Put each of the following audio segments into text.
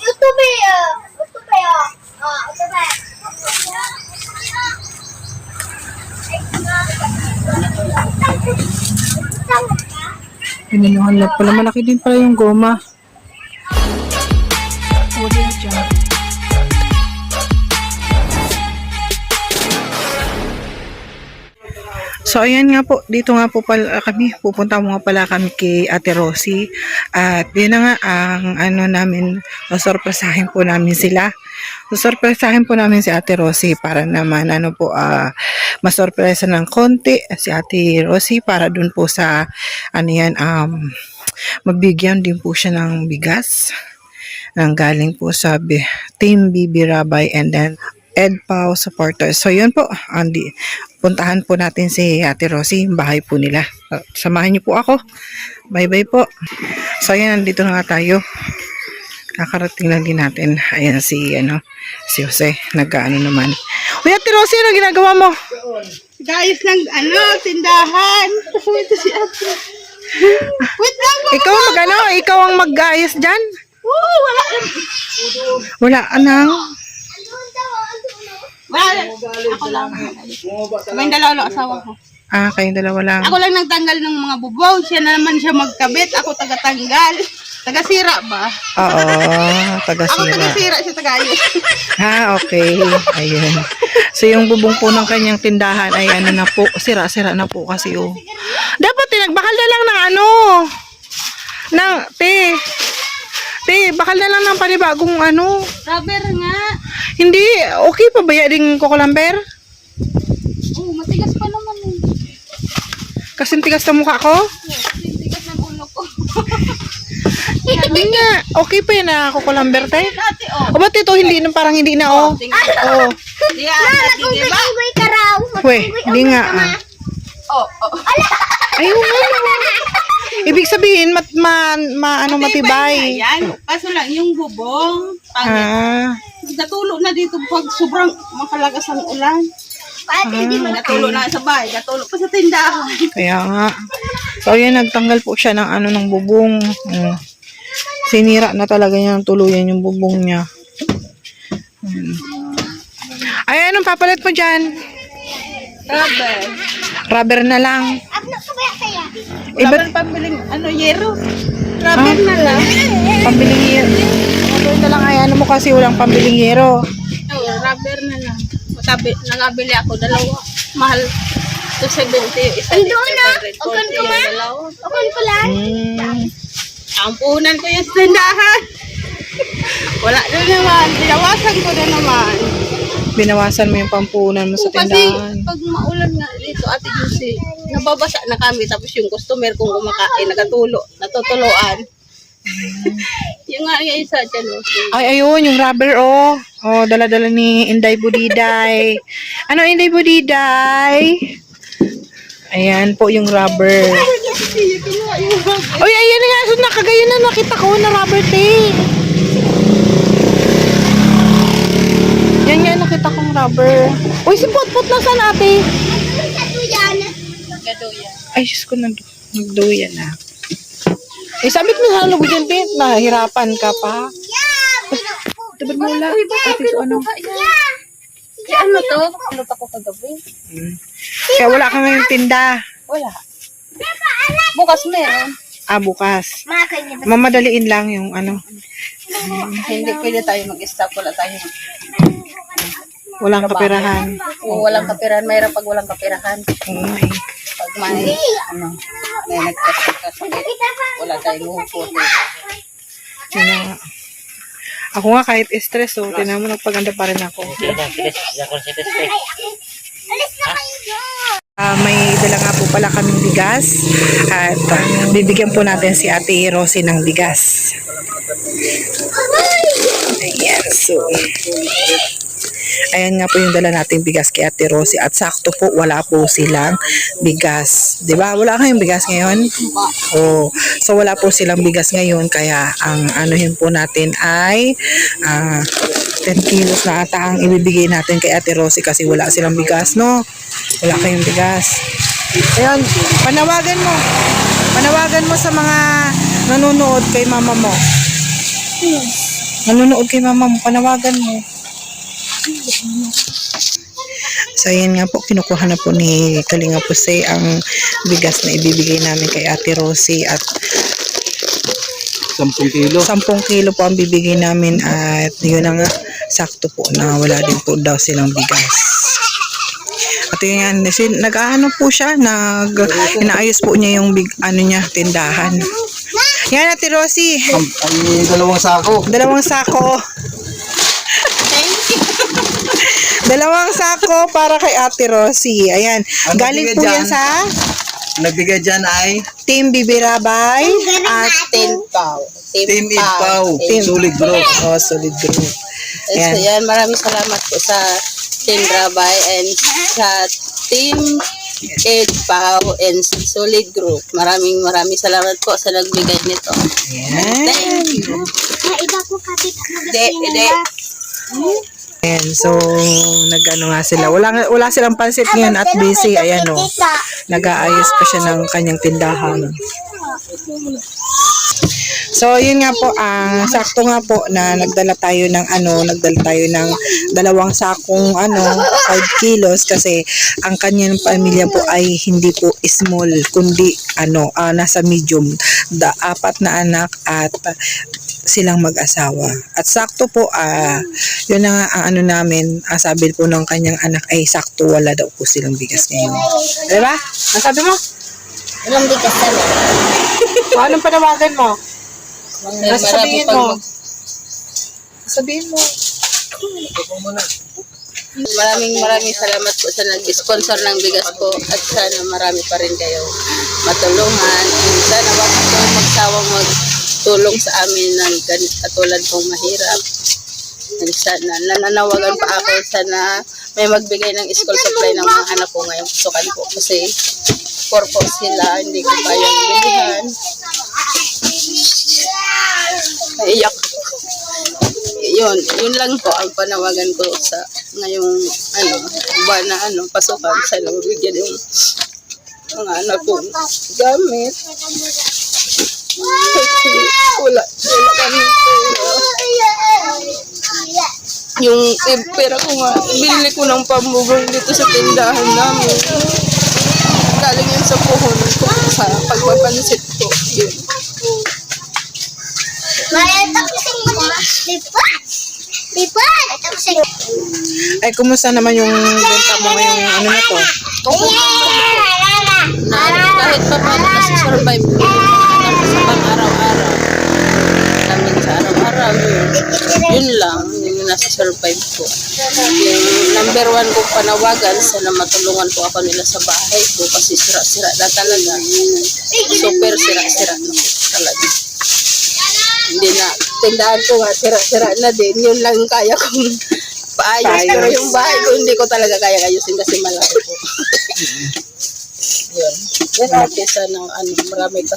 Ito ba yan? Ito ba yan? Ito ba? Pininuhan lang pala. Malaki din pala yung goma. Wala dyan. So, ayan nga po. Dito nga po pala kami. Pupunta mo nga pala kami kay Ate Rosie. At yun na nga ang ano namin. Masorpresahin po namin sila. Masorpresahin po namin si Ate Rosie para naman ano po masorpresa ng konti si Ate Rosie para dun po sa ano yan mabigyan din po siya ng bigas nang galing po sa Team Bibi Rabay and then Ed Pao supporters. So yun po, puntahan po natin si Ate Rosie, bahay po nila. Samahan niyo po ako. Bye-bye po. So ayan, nandito na nga tayo. Kakarating lang din natin. Ayan si Jose, nag-ano naman. Uy, Ate Rosie, ano ginagawa mo? Gayos ng tindahan. Ito si Ate. Wait lang po. Ikaw ang mag-ayos dyan? Oo, wala lang. Wala, anang? Wala. Ako lang. May dalawa lang asawa ko. Kayong dalawa lang. Ako lang nagtanggal ng mga bubong. Siya na naman siya magkabit. Ako taga-tanggal. Taga-sira ba? Oo, Ako taga-sira. taga-sira, siya taga-ayos. Okay. Ayun. So, yung bubong po ng kanyang tindahan ay ano na po, sira-sira na po kasi Dapat tinagbakal na lang ng bakal na lang ng panibagong Rubber nga. Hindi, okay pa ba yung kukulamber? Oo, matigas pa naman eh. Kasing tigas na mukha ko? Matigas ng ulo ko. Hindi nga, okay pa yun na kukulamber tayo. Dati O ba't ito parang hindi na Oo. Sige ba? Unggoy ka raw. We, hindi nga Ayun nga. Ibig sabihin, matibay. Yan. Kaso lang, yung bubong, natulo na dito pag sobrang makalagas ang ulan. Natulo na sa bahay, natulo pa sa tindahan. Kaya nga. So, ayan, nagtanggal po siya ng ng bubong. Sinira na talaga niya ng tuluyan yung bubong niya. Ay, anong papalit mo dyan? Rubber. Rubber na lang. Wala pa pambiling, yero. Rubber na lang. Pambiling yero. Rubber na lang. Ay, mo kasi walang pambiling yero. Oo, rubber na lang. Nangabili ako, dalawa. Mahal. 270. Isa dito na. Okan ko ma. Okan ko lang. Ang puhunan ko yung tindahan. Wala na naman. Binawasan ko na naman. Binawasan mo yung pampunan mo sa tindahan. Kasi pag maulan nga dito, Ate Juicy, nababasa na kami. Tapos yung customer kung kumakain, natutuloan. Yung nga yung isa dyan. Ay, ayun, yung rubber, dala-dala ni Inday Budiday. Ano, Inday Budiday? Ayan po yung rubber. Uy, ayan nga, so nakagayon na nakita ko na rubber tape. Yan nga, nakita kong rubber. Uy, si Potpot nasaan ate? Gadoya. Ay, Diyos ko, nagduyan na. Sabit mo sa loob dyan, Pint. Nahirapan ka pa. Tabad mo wala. Ate, so ano? Ano to? Ano pa ko kagabi? Kaya wala ka ngayong tinda. Wala. Bukas meron. Bukas. Mamadaliin lang yung Hindi pwede tayo mag-stop. Wala tayo. Walang kapirahan. Walang kapirahan. Mayroon pag walang kapirahan. Pag may, may nagkasakit, wala tayong hukot. Ako nga kahit stress, tinan mo nagpaganda pa rin ako. May dala nga po pala kaming bigas at bibigyan po natin si Ate Rosie ng bigas. Ayan, so ayan nga po yung dala nating bigas kay Ate Rosie at sakto po wala po silang bigas. 'Di ba? Wala kayong bigas ngayon? So wala po silang bigas ngayon kaya ang anuhin po natin ay 10 kilos na ata ang ibibigay natin kay Ate Rosie kasi wala silang bigas, no? Wala kayong bigas. Ayun, panawagan mo sa mga Nanonood kay mama mo. Nanonood kay mama mo, panawagan mo. So, ayan nga po, kinukuha na po ni Kalinga Jose ang bigas na ibibigay namin kay Ate Rosie at 10 kilo. 10 kilo po ang bibigay namin at yun na nga, sakto po na wala din po daw silang bigas. At yun nga, nag-ano po siya, inaayos po niya yung tindahan. Yan, Ate Rosie. Ay, 2 sako. 2 sako. Dalawang sako para kay Ate Rosie. Ayan. Ang Galing po nagbigay yan sa Nagbigay dyan ay Team Bibirabay at Team Pau. Team Ipaw. Team Solid group. Oh, Solid Group. Ayan. So, yan, maraming salamat po sa Team Rabay and sa Team Ed Pau and Solid Group. Maraming salamat po sa nagbigay nito. Ayan. Thank you. Iba ko kapit. Ede. Ayan. So, nag-ano nga sila. Wala silang pansit ngayon at busy. Ayan o. Nag-aayos pa siya ng kanyang tindahan. So, yun nga po, sakto nga po na nagdala tayo ng 2 sakong 5 kilos kasi ang kanyang pamilya po ay hindi po small, kundi nasa medium. 4 na anak at silang mag-asawa. At sakto po, yun na nga ang namin, sabi po ng kanyang anak ay sakto wala daw po silang bigas ngayon. Diba? Ang sabi mo? Walang bigas kami. So, anong panawagan mo? Sabihin mo. Marami Sabihin mo. Maraming salamat po sa nag-sponsor ng bigas po at sana marami pa rin kayo matulungan. And sana wag po magsawang magtulong sa amin ng katulad kong mahirap. And sana nananawagan pa ako sana may magbigay ng school supply ng mga anak ko ngayong pusukan po kasi purpose sila, hindi ko kayang bilihan. Naiyak. Yun lang po ang panawagan ko sa ngayong buwan na pasukan. Sana mabigyan yung mga anak kong gamit. Kasi wala kami pera. Yung pera ko nga, binili ko ng pambubong dito sa tindahan namin. Galing yun sa puhunan ko sa pagpapansit ko. Yun. Ay, kumusta naman yung benta mo ngayong na to? Kahit pa paano kasi survive ko yung mga anak ko sa pang-araw-araw. Namin sa araw-araw yun lang, yung nasa survive ko. Yung number 1 kong panawagan, sana matulungan po ako nila sa bahay ko kasi sira-sira na talaga. Super sira-sira na talaga. Hindi na, tindahan ko nga, sira-sira na din. Yun lang kaya kong paayos. Pero yung bahay ko, hindi ko talaga kaya ayusin kasi malaki po. Yun. Kasi sana marami pa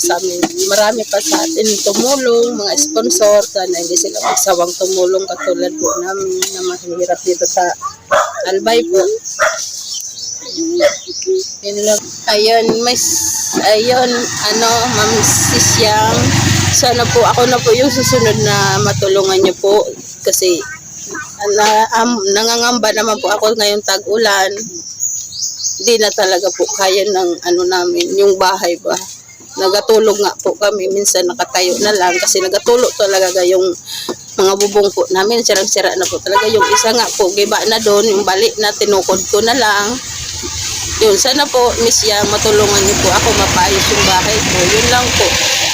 sa atin tumulong, mga sponsor, sana hindi sila magsawang tumulong katulad po namin na mahirap dito sa Albay po. Yun lang. Ayun, Ma'am Sisyang, sana po ako na po yung susunod na matulungan niyo po kasi nangangamba naman po ako ngayong tag-ulan. Di na talaga po kaya ng namin, yung bahay ba. Nagatulog nga po kami, minsan nakatayo na lang kasi nagatulog talaga yung mga bubong po namin, sirang-sira na po talaga. Yung isa nga po, giba na doon, yung balik na tinukod ko na lang. Yun, sana po, Miss Yang, matulungan niyo po ako mapayos yung bahay ko. Yun lang po.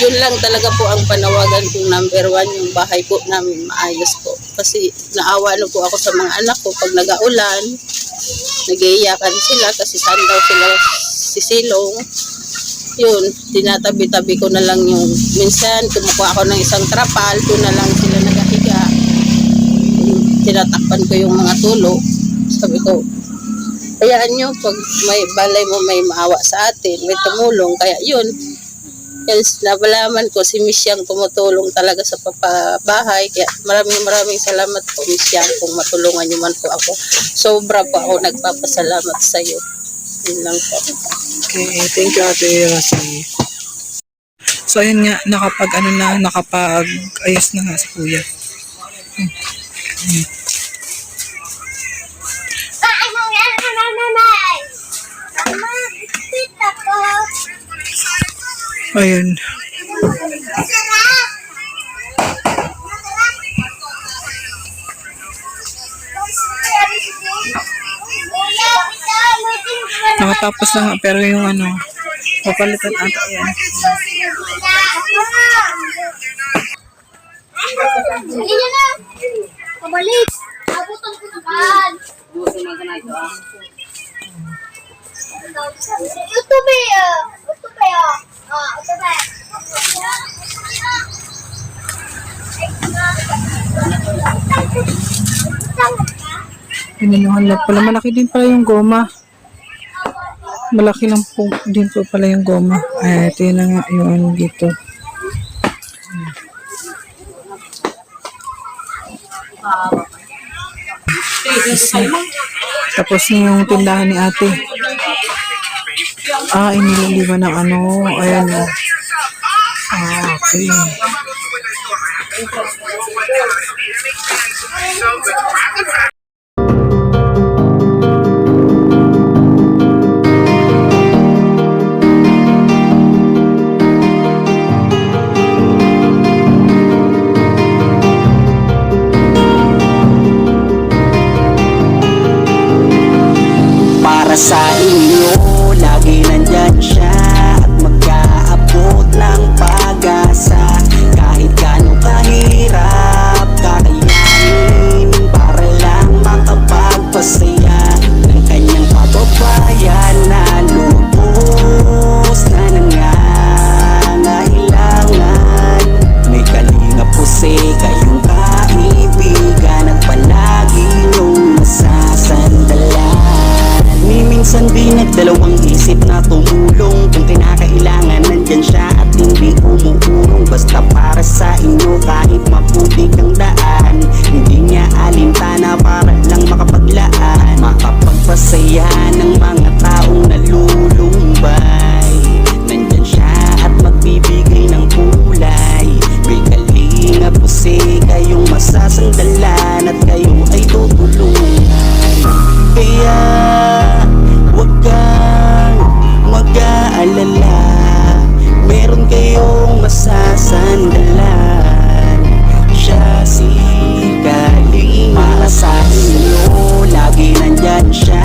Yun lang talaga po ang panawagan kong number 1, yung bahay po namin maayos po. Kasi naawa na po ako sa mga anak ko pag nag-aulan. Nag-iiyakan sila kasi saan daw sila sisilong. Yun, tinatabi-tabi ko na lang yung minsan, kumukuha ako ng isang trapal, doon na lang sila nagahiga. Tinatakpan ko yung mga tulo. Sabi ko, hayaan nyo, pag may balay mo may maawa sa atin, may tumulong. Kaya yun, yes, nabalaman ko si Miss Yang tumutulong talaga sa papabahay. Kaya maraming salamat po, Miss Yang, kung matulungan niyo man po ako. Sobra po ako nagpapasalamat sa iyo. Yun lang po. Okay, thank you, Ate Rosie. So, So, ayun nga, nakapag ayos na nga si kuya. Ayun. Nakatapos na nga, pero yung papalitan ata yan. Hindi niya na. Pabalik. Abutan ko na kan. YouTube ya. YouTube ya. YouTube. Pininuhan lang pala. Malaki din pala yung goma. Malaki lang po din po pala yung goma. Ay, ito yun na nga yung dito. Tapos na yung tindahan ni ate. Inililiwan ng ayan o. Okay. Para sa inyo, lagi nandyan siya at mag-aabot ng pag-asa. Kahit gano'ng kahirap, kakayanin para lang makapagpasaya ng kanyang kababayan na lubos na nangangailangan. May kalinga po kayong kaibigan at palagi niyong masasandalan. Minsan di nagdalawang isip na tumulong. Kung kinakailangan nandyan siya at hindi umuurong. Basta para sa inyo kahit maputik ang daan. Hindi niya alintana para lang makapaglaan. Makapagpasaya ng mga taong nalulumbay. Nandyan siya at magbibigay ng kulay. May kalinga po kayong masasandalan at kayo ay tutulungan. Kaya huwag kang mag-aalala, meron kayong masasandalan. Siya si Kalinga. Para sa inyo, lagi nandyan siya